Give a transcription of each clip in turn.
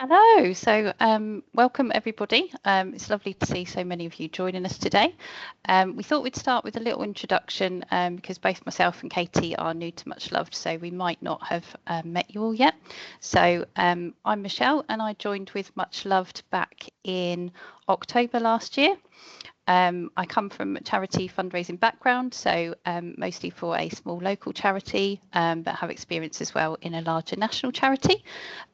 Hello, welcome everybody. It's lovely to see so many of you joining us today. We thought we'd start with a little introduction because both myself and Katie are new to Much Loved, so we might not have met you all yet. I'm Michelle and I joined with Much Loved back in October last year. I come from a charity fundraising background, mostly for a small local charity, but have experience as well in a larger national charity.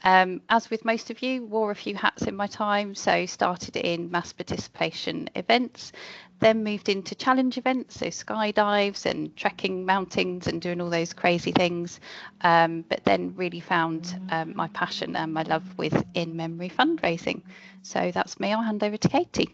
As with most of you, wore a few hats in my time, so started in mass participation events, then moved into challenge events, so skydives and trekking mountains and doing all those crazy things, but then really found my passion and my love with in-memory fundraising. So that's me. I'll hand over to Katie.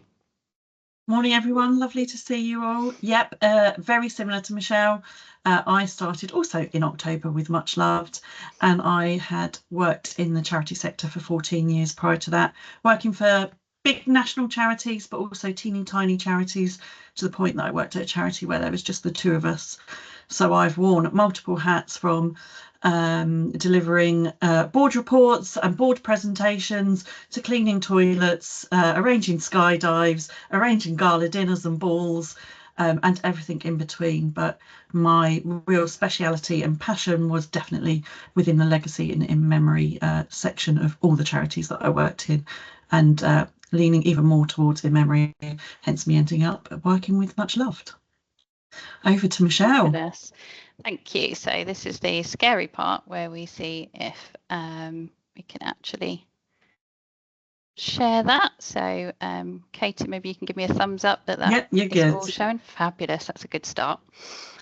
Morning everyone, lovely to see you all. Yep, very similar to Michelle. I started also in October with Much Loved, and I had worked in the charity sector for 14 years prior to that, working for big national charities but also teeny tiny charities, to the point that I worked at a charity where there was just the two of us. So I've worn multiple hats, from delivering board reports and board presentations to cleaning toilets, arranging skydives, arranging gala dinners and balls, and everything in between. But my real speciality and passion was definitely within the legacy and in memory section of all the charities that I worked in, and leaning even more towards in memory, hence me ending up working with Much Loved. Over to Michelle. Fabulous. Thank you. So this is the scary part where we see if we can actually share that. So Katie, maybe you can give me a thumbs up that yep, you're is good. All showing. Fabulous. That's a good start.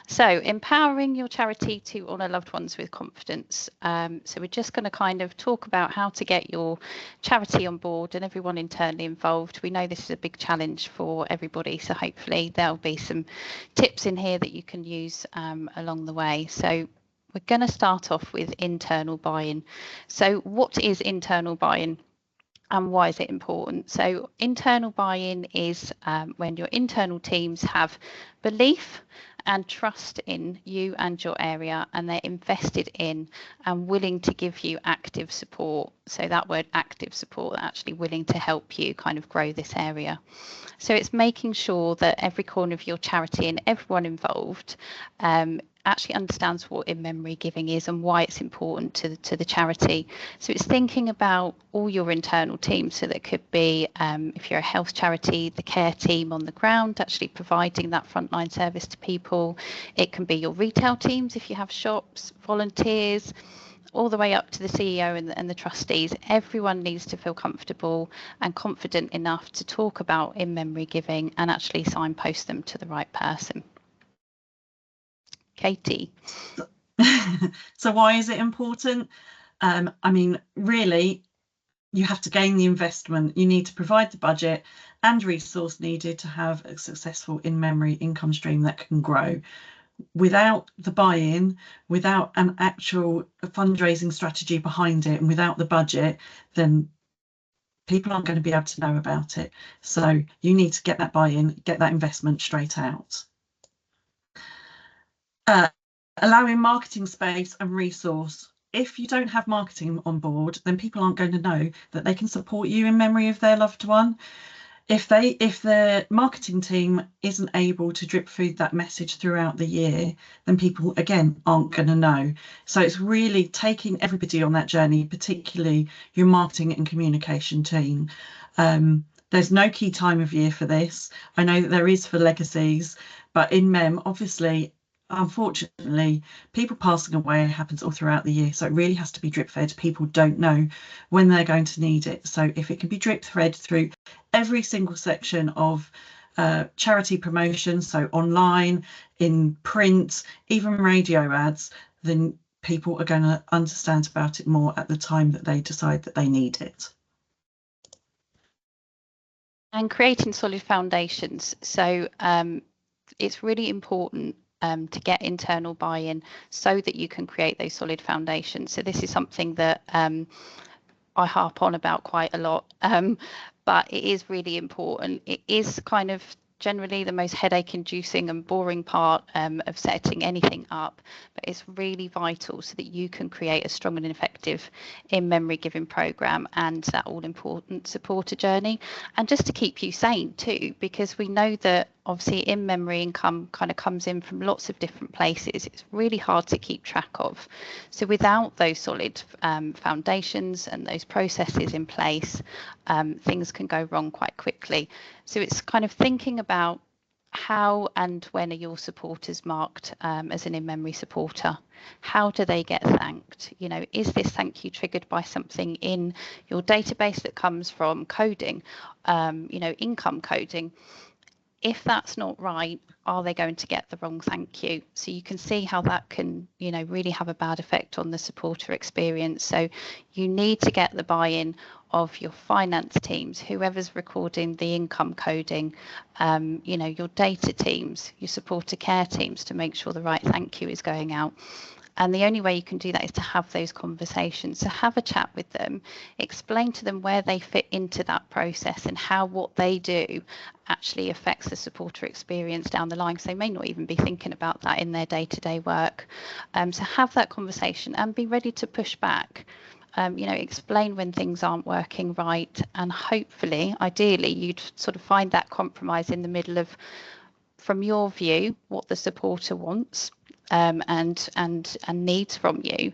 So empowering your charity to honour loved ones with confidence. So we're just going to kind of talk about how to get your charity on board and everyone internally involved. We know this is a big challenge for everybody, so hopefully there'll be some tips in here that you can use along the way. So we're going to start off with internal buy-in. So what is internal buy-in? And why is it important? So internal buy-in is when your internal teams have belief and trust in you and your area, and they're invested in and willing to give you active support. So that word active support, actually willing to help you kind of grow this area. So it's making sure that every corner of your charity and everyone involved actually understands what in memory giving is and why it's important to the charity. So it's thinking about all your internal teams. So that could be, if you're a health charity, the care team on the ground, actually providing that frontline service to people. It can be your retail teams if you have shops, volunteers, all the way up to the CEO and the trustees. Everyone needs to feel comfortable and confident enough to talk about in memory giving and actually signpost them to the right person. Katie. So why is it important? I mean, really, you have to gain the investment. You need to provide the budget and resource needed to have a successful in-memory income stream that can grow. Without the buy-in, without an actual fundraising strategy behind it, and without the budget, then people aren't going to be able to know about it. So you need to get that buy-in, get that investment straight out. Allowing marketing space and resource. If you don't have marketing on board, then people aren't going to know that they can support you in memory of their loved one. If the marketing team isn't able to drip feed that message throughout the year, then people again aren't going to know. So it's really taking everybody on that journey, particularly your marketing and communication team. There's no key time of year for this. I know that there is for legacies, but in MEM, obviously, unfortunately, people passing away happens all throughout the year, so it really has to be drip fed. People don't know when they're going to need it, so if it can be drip fed through every single section of charity promotion, so online, in print, even radio ads, then people are going to understand about it more at the time that they decide that they need it. And creating solid foundations. So it's really important to get internal buy-in so that you can create those solid foundations. So this is something that I harp on about quite a lot, but it is really important. It is kind of generally the most headache inducing and boring part of setting anything up, but it's really vital so that you can create a strong and effective in-memory giving program and that all important supporter journey, and just to keep you sane too, because we know that obviously in-memory income kind of comes in from lots of different places. It's really hard to keep track of. So without those solid foundations and those processes in place, things can go wrong quite quickly. So it's kind of thinking about how and when are your supporters marked as an in-memory supporter? How do they get thanked? You know, is this thank you triggered by something in your database that comes from coding, you know, income coding? If that's not right, are they going to get the wrong thank you? So you can see how that can, you know, really have a bad effect on the supporter experience. So you need to get the buy-in of your finance teams, whoever's recording the income coding, you know, your data teams, your supporter care teams, to make sure the right thank you is going out. And the only way you can do that is to have those conversations, to have a chat with them, explain to them where they fit into that process and how what they do actually affects the supporter experience down the line, because they may not even be thinking about that in their day-to-day work. So have that conversation and be ready to push back. You know, explain when things aren't working right, and hopefully, ideally, you'd sort of find that compromise in the middle of, from your view, what the supporter wants and needs from you,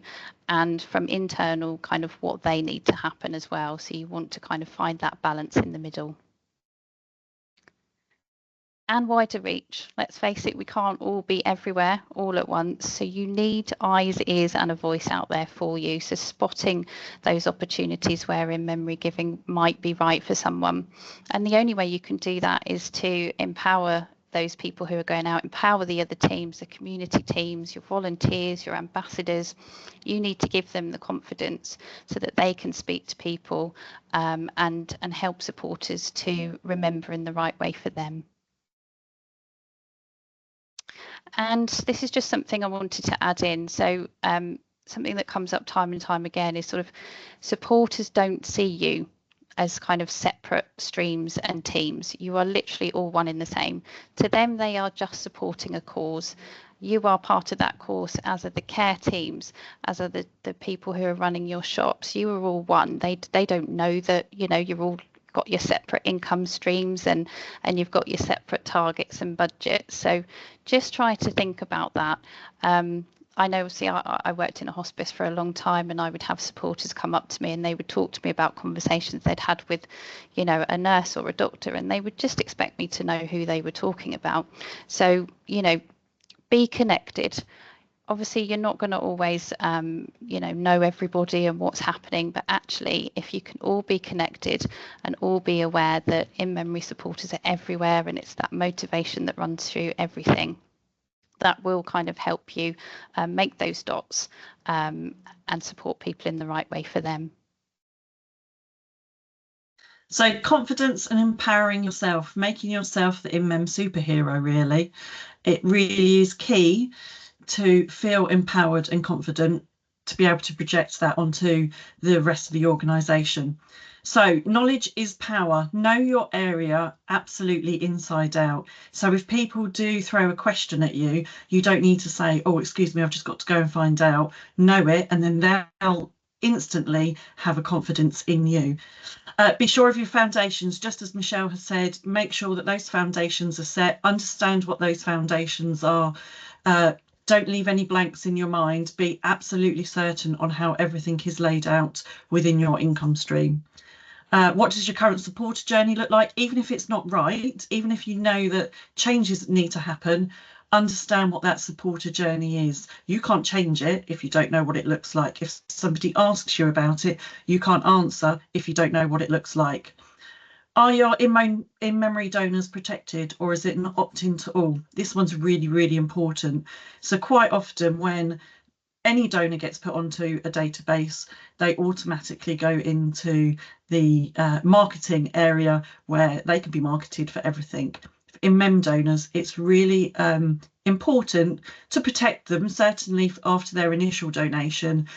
and from internal kind of what they need to happen as well. So you want to kind of find that balance in the middle. And wider reach. Let's face it, we can't all be everywhere all at once. So you need eyes, ears, and a voice out there for you. So spotting those opportunities where in-memory giving might be right for someone. And the only way you can do that is to empower those people who are going out, empower the other teams, the community teams, your volunteers, your ambassadors. You need to give them the confidence so that they can speak to people and help supporters to remember in the right way for them. And this is just something I wanted to add in. So something that comes up time and time again is sort of supporters don't see you as kind of separate streams and teams. You are literally all one in the same. To them, they are just supporting a cause. You are part of that cause, as are the care teams, as are the people who are running your shops. You are all one. They don't know that, you know, you're all got your separate income streams and you've got your separate targets and budgets. So just try to think about that. I know, see, I worked in a hospice for a long time, and I would have supporters come up to me and they would talk to me about conversations they'd had with, you know, a nurse or a doctor, and they would just expect me to know who they were talking about. So, you know, be connected. Obviously, you're not going to always, you know everybody and what's happening, but actually, if you can all be connected and all be aware that in-memory supporters are everywhere, and it's that motivation that runs through everything, that will kind of help you make those dots and support people in the right way for them. So confidence and empowering yourself, making yourself the in-mem superhero, really. It really is key to feel empowered and confident to be able to project that onto the rest of the organisation. So knowledge is power. Know your area absolutely inside out. So if people do throw a question at you, you don't need to say, oh, excuse me, I've just got to go and find out. Know it, and then they'll instantly have a confidence in you. Be sure of your foundations, just as Michelle has said. Make sure that those foundations are set. Understand what those foundations are. Don't leave any blanks in your mind. Be absolutely certain on how everything is laid out within your income stream. What does your current supporter journey look like? Even if it's not right, even if you know that changes need to happen, understand what that supporter journey is. You can't change it if you don't know what it looks like. If somebody asks you about it, you can't answer if you don't know what it looks like. Are your in-memory donors protected, or is it an opt-in to all? This one's really, really important. So quite often when any donor gets put onto a database, they automatically go into the marketing area where they can be marketed for everything. In mem donors, it's really important to protect them, certainly after their initial donation.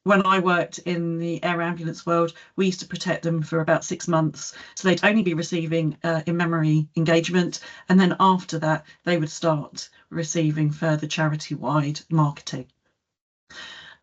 when I worked in the air ambulance world, we used to protect them for about 6 months. So they'd only be receiving in memory engagement. And then after that, they would start receiving further charity-wide marketing.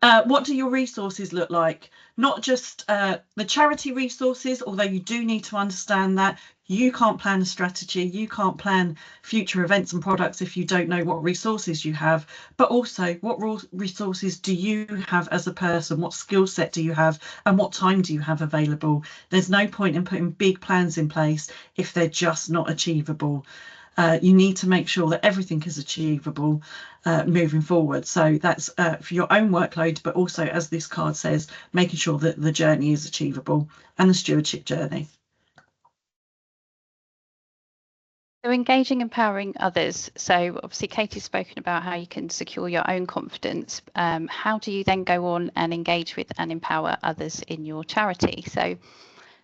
What do your resources look like? Not just the charity resources, although you do need to understand that you can't plan a strategy, you can't plan future events and products if you don't know what resources you have, but also what resources do you have as a person, what skill set do you have, and what time do you have available? There's no point in putting big plans in place if they're just not achievable. You need to make sure that everything is achievable moving forward. So that's for your own workload, but also, as this card says, making sure that the journey is achievable and the stewardship journey. So engaging, empowering others. So obviously Katie's spoken about how you can secure your own confidence. How do you then go on and engage with and empower others in your charity? So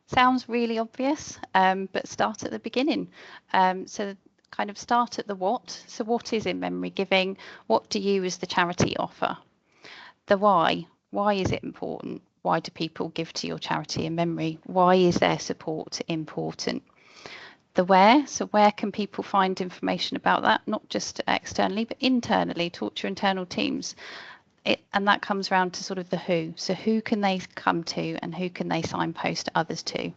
sounds really obvious, but start at the beginning. So kind of start at the what. So what is in memory giving? What do you as the charity offer? The why. Why is it important? Why do people give to your charity in memory? Why is their support important? The where. So where can people find information about that? Not just externally, but internally. Talk to your internal teams. And that comes around to sort of the who. So who can they come to and who can they signpost others to?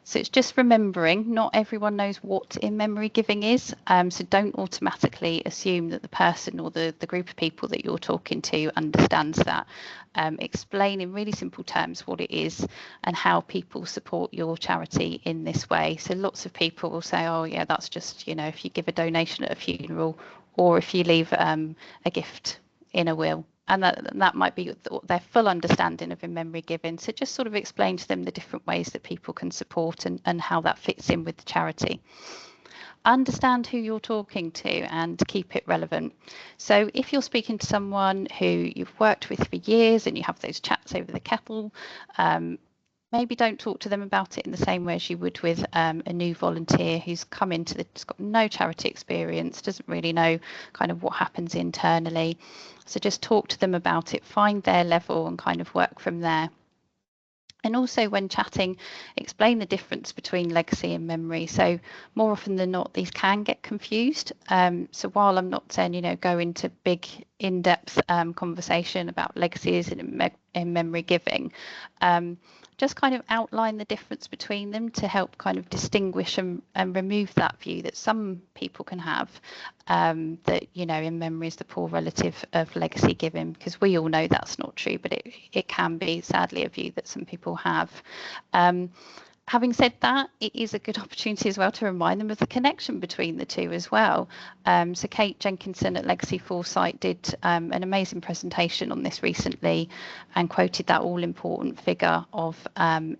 So it's just remembering not everyone knows what in memory giving is. So don't automatically assume that the person or the group of people that you're talking to understands that. Explain in really simple terms what it is and how people support your charity in this way. So lots of people will say, oh yeah, that's just, you know, if you give a donation at a funeral or if you leave a gift in a will. And that might be their full understanding of in memory giving. So just sort of explain to them the different ways that people can support and how that fits in with the charity. Understand who you're talking to and keep it relevant. So if you're speaking to someone who you've worked with for years and you have those chats over the kettle, maybe don't talk to them about it in the same way as you would with a new volunteer who's come into has got no charity experience, doesn't really know kind of what happens internally. So just talk to them about it, find their level and kind of work from there. And also when chatting, explain the difference between legacy and memory. So more often than not, these can get confused. So while I'm not saying, you know, go into big in-depth conversation about legacies in memory giving, just kind of outline the difference between them to help kind of distinguish and remove that view that some people can have, that, you know, in memory is the poor relative of legacy giving, because we all know that's not true, but it can be sadly a view that some people have. Having said that, it is a good opportunity as well to remind them of the connection between the two as well. So Kate Jenkinson at Legacy Foresight did an amazing presentation on this recently and quoted that all-important figure of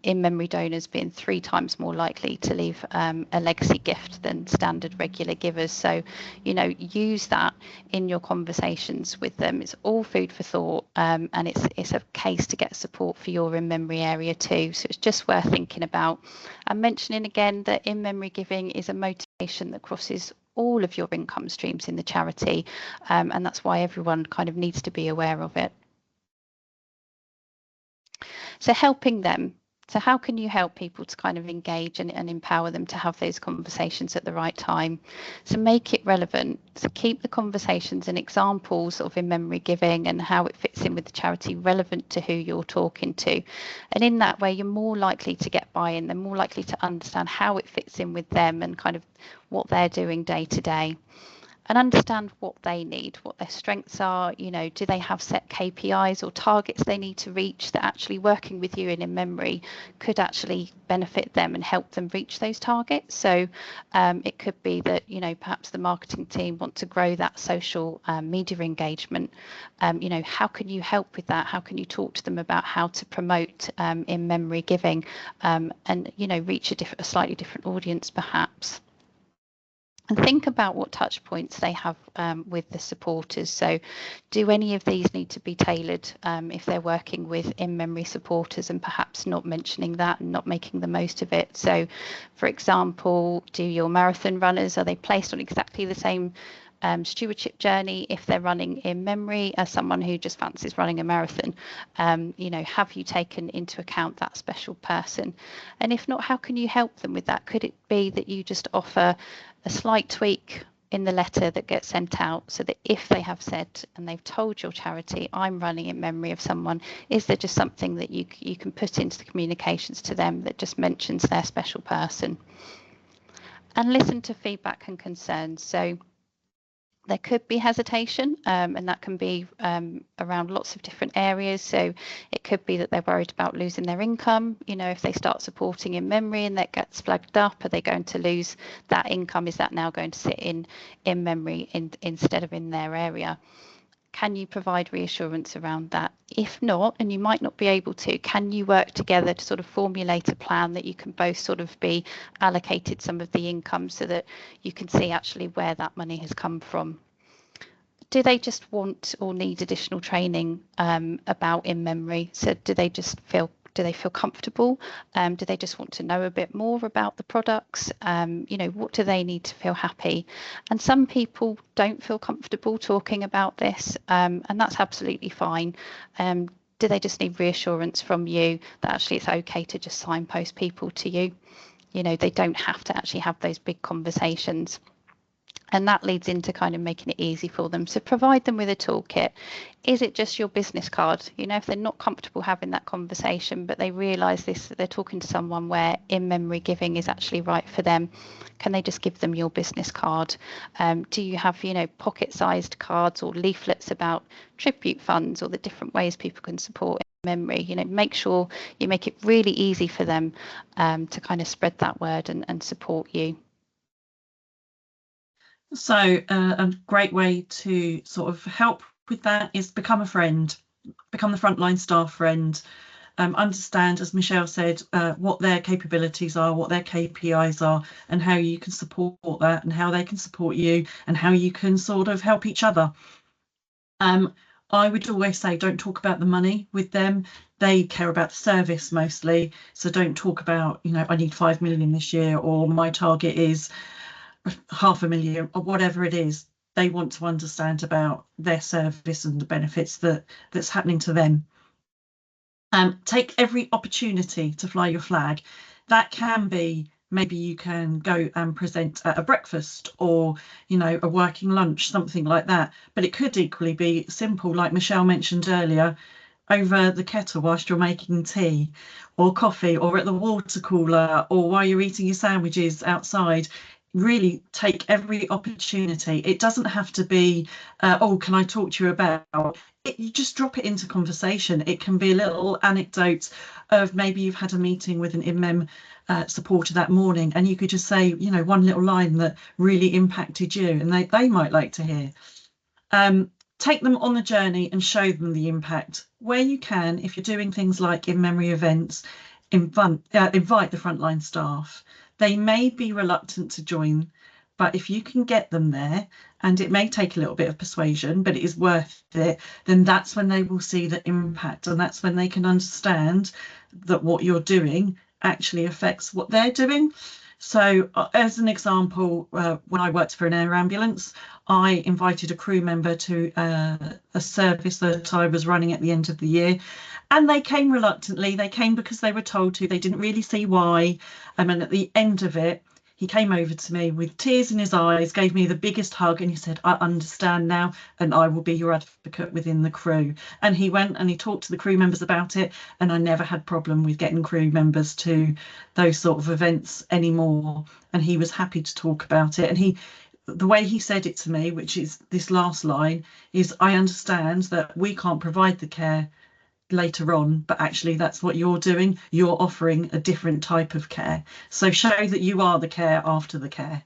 in-memory donors being 3 times more likely to leave a legacy gift than standard regular givers. So, you know, use that in your conversations with them. It's all food for thought, and it's a case to get support for your in-memory area too. So it's just worth thinking about. And mentioning again that in memory giving is a motivation that crosses all of your income streams in the charity, and that's why everyone kind of needs to be aware of it. So helping them. So how can you help people to kind of engage and empower them to have those conversations at the right time? So make it relevant. So keep the conversations and examples of in memory giving and how it fits in with the charity relevant to who you're talking to. And in that way, you're more likely to get buy-in. They're more likely to understand how it fits in with them and kind of what they're doing day to day. And understand what they need, what their strengths are. You know, do they have set KPIs or targets they need to reach that actually working with you and in memory could actually benefit them and help them reach those targets? So it could be that, you know, perhaps the marketing team want to grow that social media engagement. You know, how can you help with that? How can you talk to them about how to promote in memory giving and, you know, reach a slightly different audience perhaps? And think about what touch points they have with the supporters. So do any of these need to be tailored if they're working with in-memory supporters and perhaps not mentioning that and not making the most of it? So, for example, do your marathon runners, are they placed on exactly the same stewardship journey if they're running in memory, as someone who just fancies running a marathon. Have you taken into account that special person? And if not, how can you help them with that? Could it be that you just offer a slight tweak in the letter that gets sent out, so that if they have said and they've told your charity, I'm running in memory of someone, is there just something that you can put into the communications to them that just mentions their special person? And listen to feedback and concerns. So there could be hesitation, and that can be around lots of different areas. So it could be that they're worried about losing their income. If they start supporting in memory and that gets flagged up, are they going to lose that income? Is that now going to sit in memory instead of in their area? Can you provide reassurance around that? If not, and you might not be able to, can you work together to sort of formulate a plan that you can both sort of be allocated some of the income, so that you can see actually where that money has come from? Do they just want or need additional training about in memory? So do they feel comfortable? Do they just want to know a bit more about the products? What do they need to feel happy? And some people don't feel comfortable talking about this, and that's absolutely fine. Do they just need reassurance from you that actually it's okay to just signpost people to you? They don't have to actually have those big conversations. And that leads into kind of making it easy for them. So provide them with a toolkit. Is it just your business card? If they're not comfortable having that conversation, but they realise they're talking to someone where in memory giving is actually right for them, can they just give them your business card? Do you have, pocket-sized cards or leaflets about tribute funds or the different ways people can support in memory? Make sure you make it really easy for them to kind of spread that word and support you. So a great way to sort of help with that is become a friend, become the frontline staff friend. Understand, as Michelle said, what their capabilities are, what their KPIs are, and how you can support that, and how they can support you, and how you can sort of help each other. I would always say, don't talk about the money with them. They care about the service mostly. So don't talk about, I need 5 million this year, or my target is 500,000, or whatever it is. They want to understand about their service and the benefits that's happening to them. Take every opportunity to fly your flag. That can be, maybe you can go and present at a breakfast, or a working lunch, something like that. But it could equally be simple, like Michelle mentioned earlier, over the kettle whilst you're making tea or coffee, or at the water cooler, or while you're eating your sandwiches outside. Really take every opportunity. It doesn't have to be, oh, can I talk to you about it? You just drop it into conversation. It can be a little anecdote of, maybe you've had a meeting with an InMem supporter that morning, and you could just say, one little line that really impacted you, and they might like to hear. Take them on the journey and show them the impact where you can. If you're doing things like in memory events, invite the frontline staff. They may be reluctant to join, but if you can get them there, and it may take a little bit of persuasion, but it is worth it, then that's when they will see the impact, and that's when they can understand that what you're doing actually affects what they're doing. So as an example, when I worked for an air ambulance, I invited a crew member to a service that I was running at the end of the year, and they came reluctantly. They came because they were told to. They didn't really see why. And at the end of it, he came over to me with tears in his eyes, gave me the biggest hug, and he said, I understand now, and I will be your advocate within the crew. And he went and he talked to the crew members about it, and I never had problem with getting crew members to those sort of events anymore. And he was happy to talk about it. And the way he said it to me, which is this last line, is, I understand that we can't provide the care later on, but actually that's what you're doing. You're offering a different type of care. So show that you are the care after the care.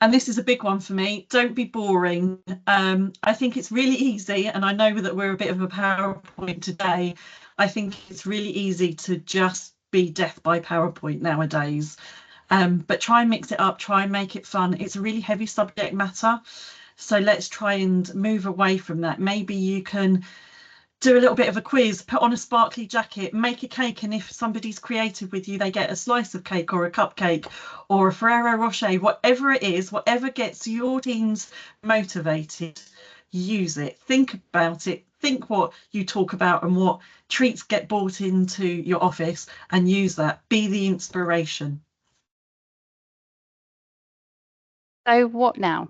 And this is a big one for me. Don't be boring. I think it's really easy, and I know that we're a bit of a PowerPoint today. I think it's really easy to just be death by PowerPoint nowadays. But try and mix it up, try and make it fun. It's a really heavy subject matter. So let's try and move away from that. Maybe you can do a little bit of a quiz, put on a sparkly jacket, make a cake, and if somebody's creative with you, they get a slice of cake or a cupcake or a Ferrero Rocher, whatever it is, whatever gets your teams motivated, use it. Think about it. Think what you talk about and what treats get brought into your office, and use that. Be the inspiration. So what now?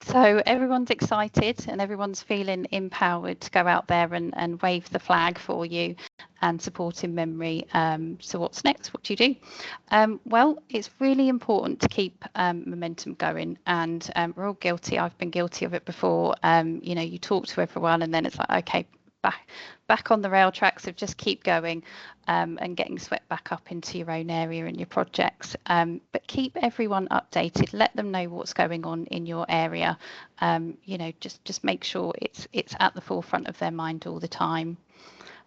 So everyone's excited and everyone's feeling empowered to go out there and wave the flag for you and support in memory. So what's next? What do you do? Well, it's really important to keep momentum going, and we're all guilty. I've been guilty of it before. You know, you talk to everyone and then it's like, okay, back on the rail tracks, so just keep going and getting swept back up into your own area and your projects. But keep everyone updated. Let them know what's going on in your area. You know, just make sure it's at the forefront of their mind all the time.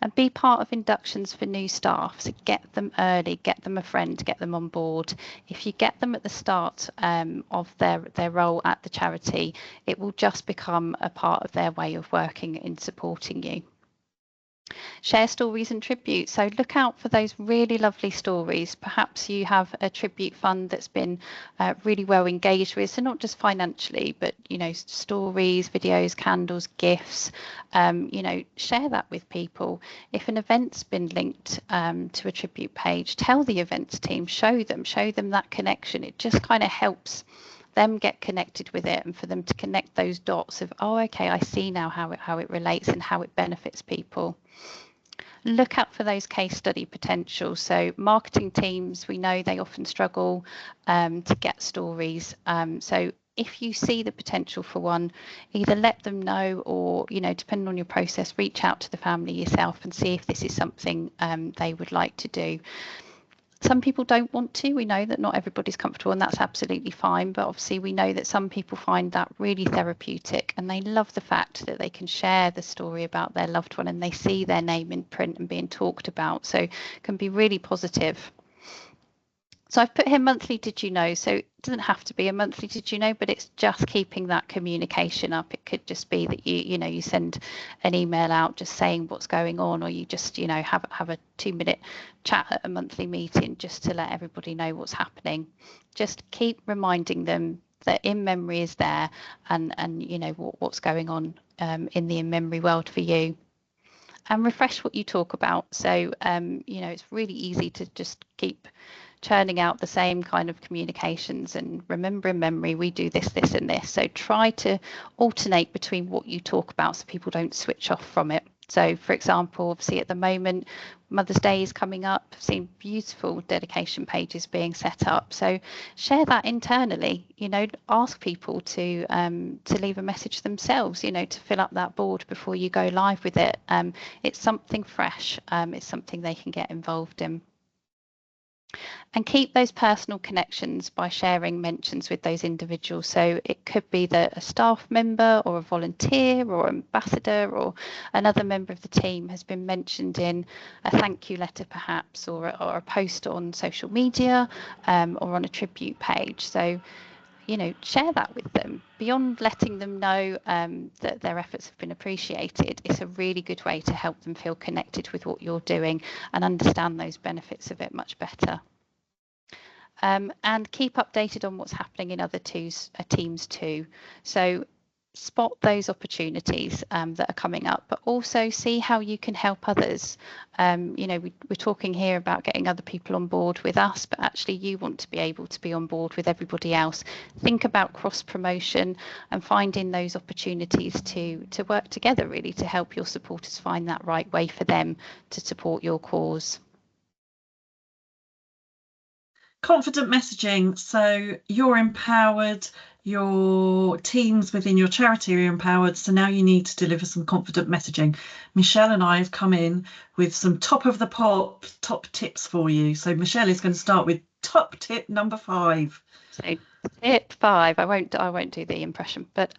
And be part of inductions for new staff. So get them early, get them a friend, get them on board. If you get them at the start of their role at the charity, it will just become a part of their way of working in supporting you. Share stories and tributes. So look out for those really lovely stories. Perhaps you have a tribute fund that's been really well engaged with. So not just financially, but, you know, stories, videos, candles, gifts, you know, share that with people. If an event's been linked to a tribute page, tell the events team, show them that connection. It just kind of helps them get connected with it, and for them to connect those dots of, oh, okay, I see now how it relates and how it benefits people. Look out for those case study potentials. So marketing teams, we know they often struggle to get stories. So if you see the potential for one, either let them know, or, you know, depending on your process, reach out to the family yourself and see if this is something they would like to do. Some people don't want to. We know that not everybody's comfortable, and that's absolutely fine. But obviously we know that some people find that really therapeutic, and they love the fact that they can share the story about their loved one and they see their name in print and being talked about. So it can be really positive. So I've put here monthly did you know. So it doesn't have to be a monthly did you know, but it's just keeping that communication up. It could just be that you send an email out just saying what's going on, or you just, you know, have a 2-minute chat at a monthly meeting just to let everybody know what's happening. Just keep reminding them that in memory is there, and you know what's going on in the in memory world for you. And refresh what you talk about. So you know, it's really easy to just keep churning out the same kind of communications and remember in memory we do this, this and this. So try to alternate between what you talk about so people don't switch off from it. So for example, obviously at the moment Mother's Day is coming up. I've seen beautiful dedication pages being set up, so share that internally. You know, ask people to leave a message themselves, you know, to fill up that board before you go live with it. It's something fresh. It's something they can get involved in. And keep those personal connections by sharing mentions with those individuals. So it could be that a staff member or a volunteer or ambassador or another member of the team has been mentioned in a thank you letter perhaps, or a post on social media, or on a tribute page. So, you know, share that with them. Beyond letting them know that their efforts have been appreciated, it's a really good way to help them feel connected with what you're doing and understand those benefits of it much better. And keep updated on what's happening in other teams too. So spot those opportunities that are coming up, but also see how you can help others. You know, we're talking here about getting other people on board with us, but actually you want to be able to be on board with everybody else. Think about cross promotion and finding those opportunities to work together, really, to help your supporters find that right way for them to support your cause. Confident messaging. So you're empowered, your teams within your charity are empowered, so now you need to deliver some confident messaging. Michelle and I have come in with some top of the top tips for you. So Michelle is going to start with top tip number 5. So tip 5, I won't do the impression, but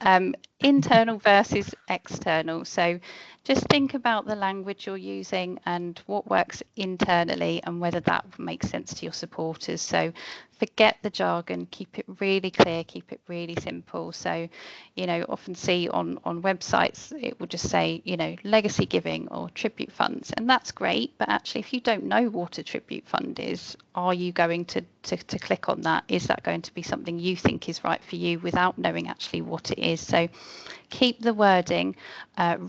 internal versus external. So just think about the language you're using and what works internally and whether that makes sense to your supporters. So forget the jargon, keep it really clear, keep it really simple. So, you know, often see on websites, it will just say, you know, legacy giving or tribute funds, and that's great. But actually, if you don't know what a tribute fund is, are you going to click on that? Is that going to be something you think is right for you without knowing actually what it is? So keep the wording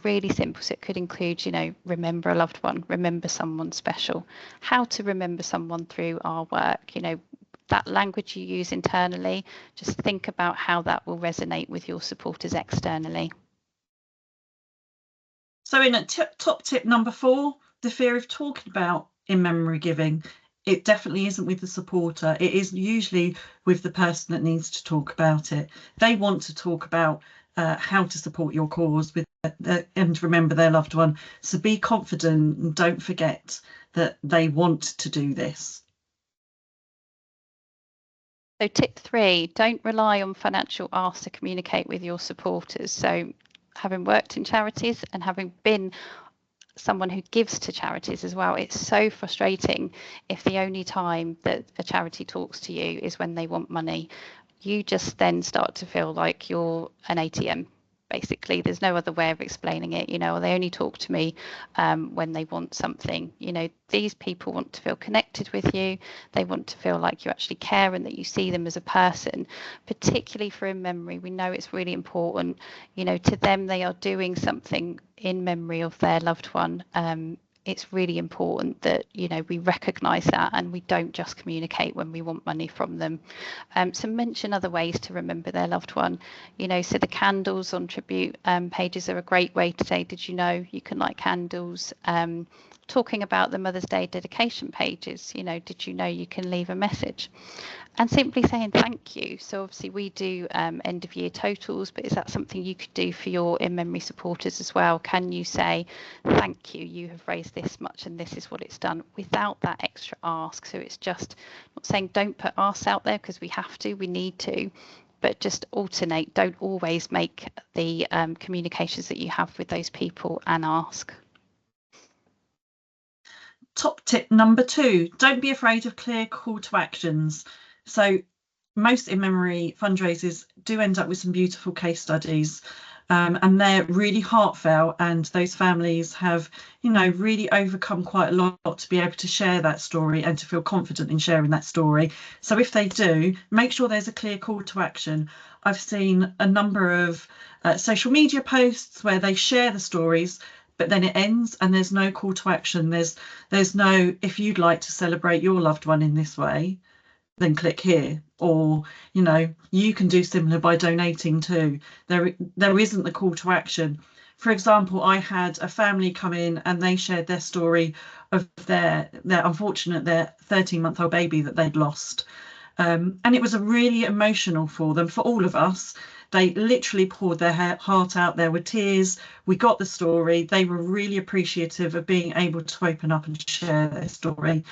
really simple. So it could include, you know, remember a loved one, remember someone special, how to remember someone through our work, you know, that language you use internally, just think about how that will resonate with your supporters externally. So in a top tip number 4, the fear of talking about in-memory giving. It definitely isn't with the supporter. It is usually with the person that needs to talk about it. They want to talk about how to support your cause with and remember their loved one. So be confident and don't forget that they want to do this. So tip 3, don't rely on financial asks to communicate with your supporters. So having worked in charities and having been someone who gives to charities as well, it's so frustrating if the only time that a charity talks to you is when they want money. You just then start to feel like you're an ATM. Basically, there's no other way of explaining it. You know, they only talk to me when they want something. You know, these people want to feel connected with you. They want to feel like you actually care and that you see them as a person, particularly for in memory. We know it's really important. You know, to them, they are doing something in memory of their loved one. It's really important that, you know, we recognise that and we don't just communicate when we want money from them. So mention other ways to remember their loved one. You know, so the candles on tribute pages are a great way to say, did you know you can light candles? Talking about the Mother's Day dedication pages, you know, did you know you can leave a message? And simply saying thank you. So obviously we do end of year totals, but is that something you could do for your in memory supporters as well? Can you say thank you, you have raised this much and this is what it's done, without that extra ask? So it's just not saying don't put asks out there, because we have to, we need to, but just alternate. Don't always make the communications that you have with those people an ask. Top tip number 2, don't be afraid of clear call to actions. So most in memory fundraisers do end up with some beautiful case studies, and they're really heartfelt, and those families have, you know, really overcome quite a lot to be able to share that story and to feel confident in sharing that story. So if they do, make sure there's a clear call to action. I've seen a number of social media posts where they share the stories, but then it ends and there's no call to action. There's no, if you'd like to celebrate your loved one in this way, then click here, or, you know, you can do similar by donating too. There isn't the call to action. For example, I had a family come in and they shared their story of their unfortunate, their 13-month-old baby that they'd lost. And it was a really emotional for them, for all of us. They literally poured their heart out. There were tears. We got the story. They were really appreciative of being able to open up and share their story.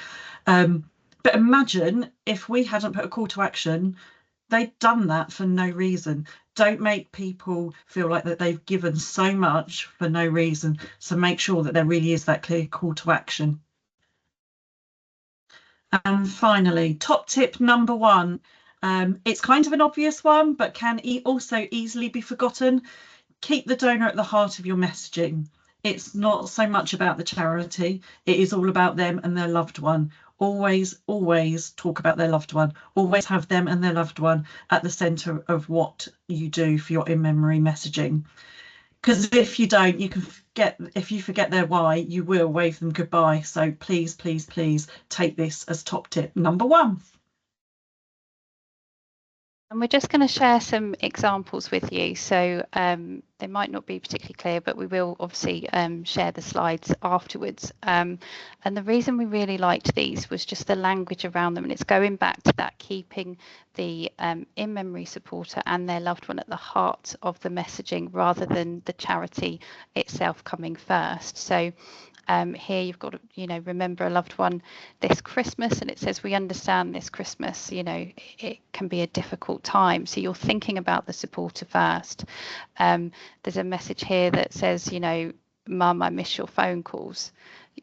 But imagine if we hadn't put a call to action, they'd done that for no reason. Don't make people feel like that they've given so much for no reason. So make sure that there really is that clear call to action. And finally, top tip number 1. It's kind of an obvious one, but can also easily be forgotten. Keep the donor at the heart of your messaging. It's not so much about the charity. It is all about them and their loved one. Always, always talk about their loved one. Always have them and their loved one at the centre of what you do for your in-memory messaging. Because if you don't, you can forget. If you forget their why, you will wave them goodbye. So please, please, please take this as top tip number 1. And we're just going to share some examples with you. So they might not be particularly clear, but we will obviously share the slides afterwards. And the reason we really liked these was just the language around them. And it's going back to that, keeping the in-memory supporter and their loved one at the heart of the messaging rather than the charity itself coming first. So Here you've got to, remember a loved one this Christmas, and it says we understand this Christmas, it can be a difficult time. So you're thinking about the supporter first. There's a message here that says, Mum, I miss your phone calls.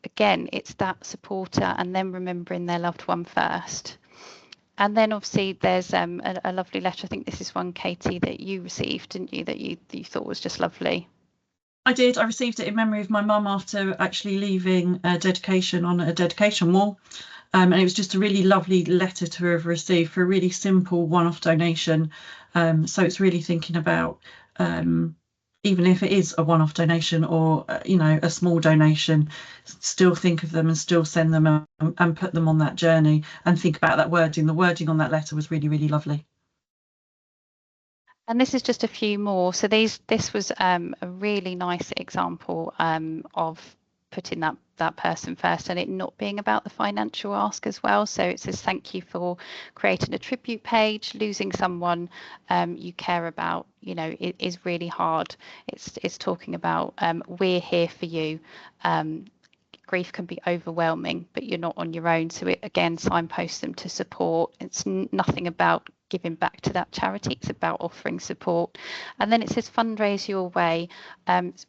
Again, it's that supporter and then remembering their loved one first. And then obviously there's a lovely letter. I think this is one, Katie, that you received, didn't you, that you thought was just lovely. I did. I received it in memory of my mum after actually leaving a dedication on a dedication wall. And it was just a really lovely letter to have received for a really simple one-off donation. So it's really thinking about, even if it is a one-off donation or, a small donation, still think of them and still send them and put them on that journey and think about that wording. The wording on that letter was really, really lovely. And this is just a few more. So this was a really nice example of putting that person first and it not being about the financial ask as well. So it says, thank you for creating a tribute page. Losing someone you care about, it is really hard. It's talking about we're here for you. Grief can be overwhelming, but you're not on your own. So it again signposts them to support. It's nothing about giving back to that charity, it's about offering support. And then it says fundraise your way.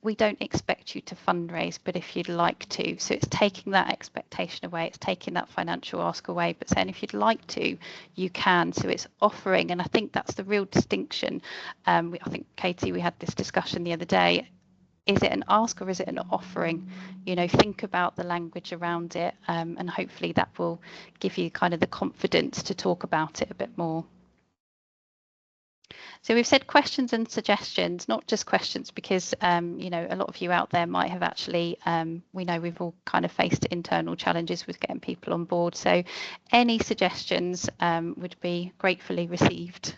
We don't expect you to fundraise, but if you'd like to. So it's taking that expectation away, it's taking that financial ask away, but saying if you'd like to, you can. So it's offering, and I think that's the real distinction. I think, Katie, we had this discussion the other day. Is it an ask or is it an offering? Think about the language around it, and hopefully that will give you kind of the confidence to talk about it a bit more. So we've said questions and suggestions, not just questions, because a lot of you out there might have actually, we know we've all kind of faced internal challenges with getting people on board. So any suggestions would be gratefully received.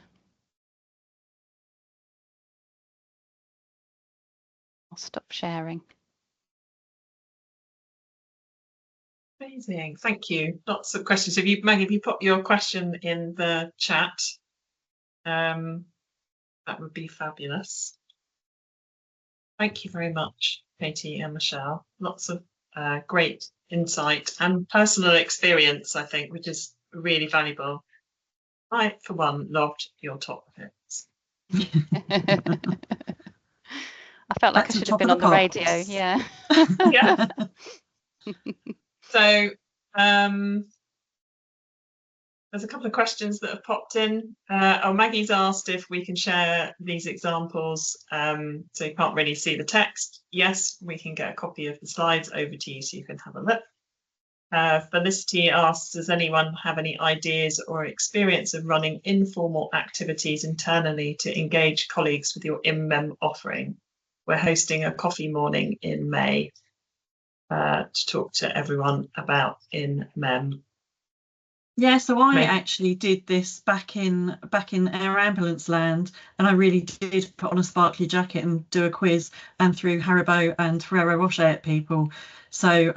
I'll stop sharing. Amazing, thank you. Lots of questions. Maggie, if you put your question in the chat, that would be fabulous. Thank you very much, Katie and Michelle. Lots of great insight and personal experience, I think, which is really valuable. I, for one, loved your topics. I felt like I should have been on the radio. Yeah. Yeah. So there's a couple of questions that have popped in. Maggie's asked if we can share these examples, so you can't really see the text. Yes, we can get a copy of the slides over to you so you can have a look. Felicity asks, does anyone have any ideas or experience of running informal activities internally to engage colleagues with your InMem offering? We're hosting a coffee morning in May to talk to everyone about InMem. Yeah, so I actually did this back in Air Ambulance land, and I really did put on a sparkly jacket and do a quiz and threw Haribo and Ferrero Rocher at people. So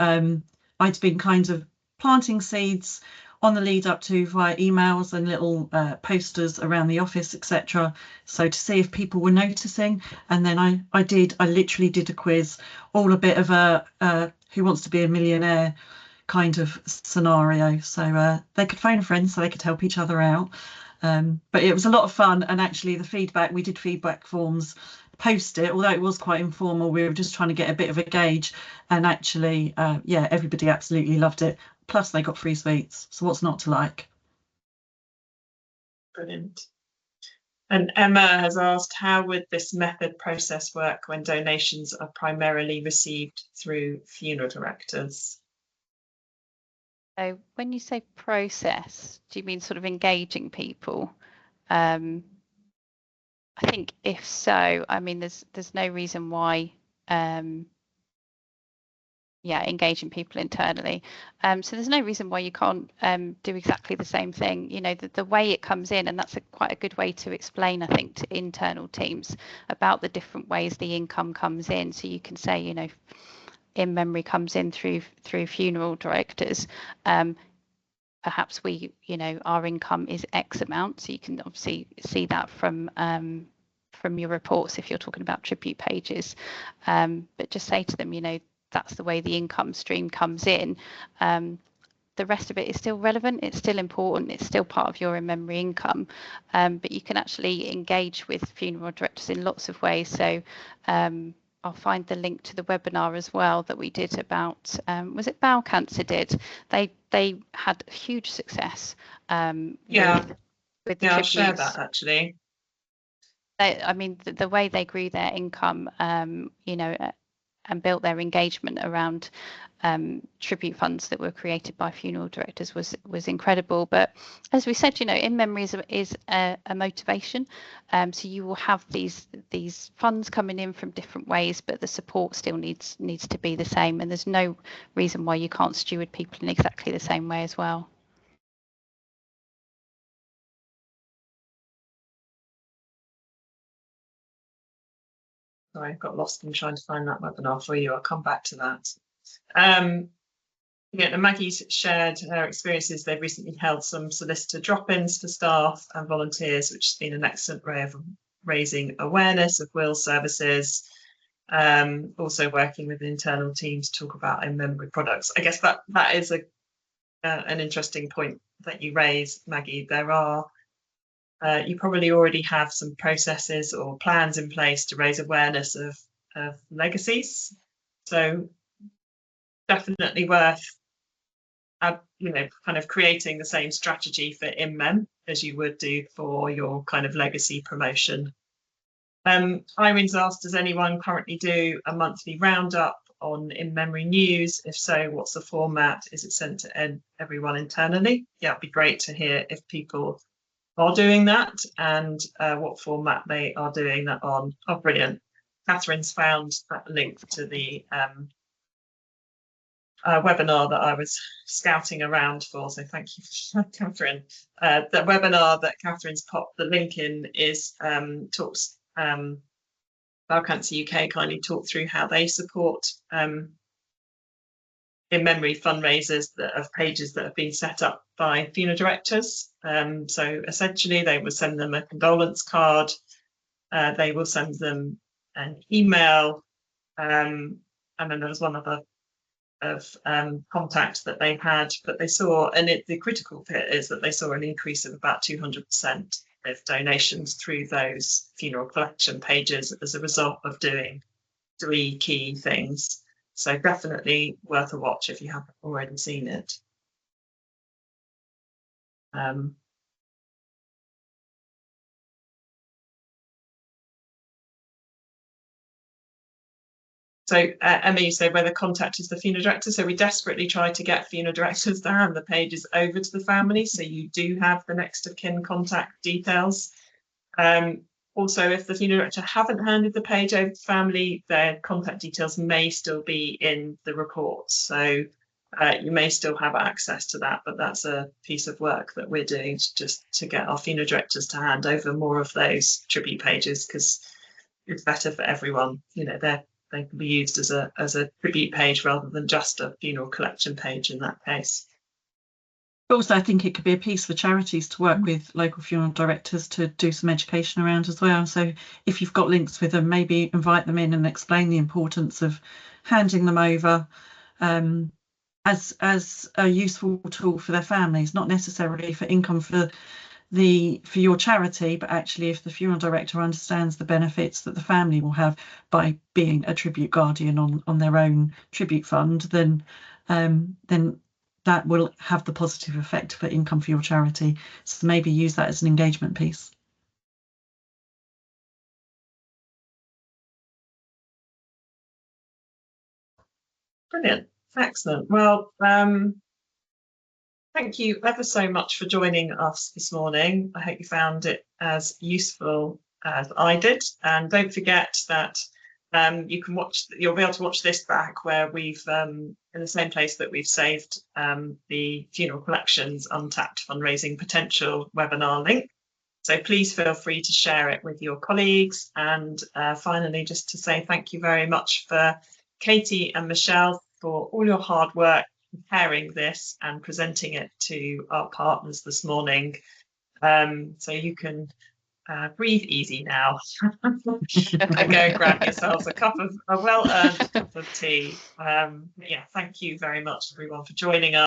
I'd been kind of planting seeds on the lead up to via emails and little posters around the office, etc. So to see if people were noticing, and then I literally did a quiz, all a bit of a Who Wants to Be a Millionaire kind of scenario, so they could phone a friend so they could help each other out, but it was a lot of fun. And actually the feedback, we did feedback forms, post it, although it was quite informal, we were just trying to get a bit of a gauge, and actually yeah, everybody absolutely loved it, plus they got free sweets, so what's not to like? Brilliant. And Emma has asked, how would this method process work when donations are primarily received through funeral directors? So when you say process, do you mean sort of engaging people? I think if so, I mean, there's no reason why, engaging people internally. So there's no reason why you can't do exactly the same thing. The way it comes in, and that's quite a good way to explain, I think, to internal teams about the different ways the income comes in. So you can say, in memory comes in through funeral directors. Perhaps our income is X amount, so you can obviously see that from your reports if you're talking about tribute pages. But just say to them, that's the way the income stream comes in, the rest of it is still relevant, it's still important, it's still part of your in memory income, but you can actually engage with funeral directors in lots of ways. So I'll find the link to the webinar as well that we did about, was it bowel cancer did? They had huge success. With the I'll share that actually. I mean, the way they grew their income, you know, and built their engagement around tribute funds that were created by funeral directors was incredible. But as we said, you know, in memory is a motivation. So you will have these funds coming in from different ways, but the support still needs to be the same. And there's no reason why you can't steward people in exactly the same way as well. Sorry, I got lost in trying to find that webinar for you. I'll come back to that. Yeah, Maggie's shared her experiences. They've recently held some solicitor drop-ins for staff and volunteers, which has been an excellent way of raising awareness of will services. Also working with internal teams to talk about in-memory products. I guess that is an interesting point that you raise, Maggie. There are you probably already have some processes or plans in place to raise awareness of legacies. So definitely worth, you know, kind of creating the same strategy for InMem as you would do for your kind of legacy promotion. Irene's asked, does anyone currently do a monthly roundup on in memory news? If so, what's the format? Is it sent to everyone internally? Yeah, it'd be great to hear if people are doing that and what format they are doing that on. Oh, brilliant. Catherine's found that link to the webinar that I was scouting around for, so thank you, Catherine. The webinar that Catherine's popped the link in is talks Bowel Cancer UK kindly talk through how they support in memory fundraisers that of pages that have been set up by funeral directors. So essentially they will send them a condolence card, they will send them an email, and then there was one other of contact that they had, but they saw, and the critical bit is that they saw an increase of about 200% of donations through those funeral collection pages as a result of doing 3 key things. So definitely worth a watch if you haven't already seen it. So Emma, you said whether contact is the funeral director. So we desperately try to get funeral directors to hand the pages over to the family, so you do have the next of kin contact details. Also, if the funeral director haven't handed the page over to family, their contact details may still be in the reports. So you may still have access to that, but that's a piece of work that we're doing to get our funeral directors to hand over more of those tribute pages, because it's better for everyone. You know, they can be used as a tribute page rather than just a funeral collection page in that case. Also, I think it could be a piece for charities to work with local funeral directors to do some education around as well. So if you've got links with them, maybe invite them in and explain the importance of handing them over as a useful tool for their families, not necessarily for income for your charity, but actually if the funeral director understands the benefits that the family will have by being a tribute guardian on their own tribute fund, then that will have the positive effect for income for your charity. So maybe use that as an engagement piece. Brilliant, excellent. Well, thank you ever so much for joining us this morning. I hope you found it as useful as I did. And don't forget that you'll be able to watch this back where we've, in the same place that we've saved the Funeral Collections Untapped Fundraising Potential webinar link. So please feel free to share it with your colleagues. And finally, just to say thank you very much for Katie and Michelle for all your hard work preparing this and presenting it to our partners this morning. So you can breathe easy now and go and grab yourselves a well-earned cup of tea. Yeah, thank you very much everyone for joining us.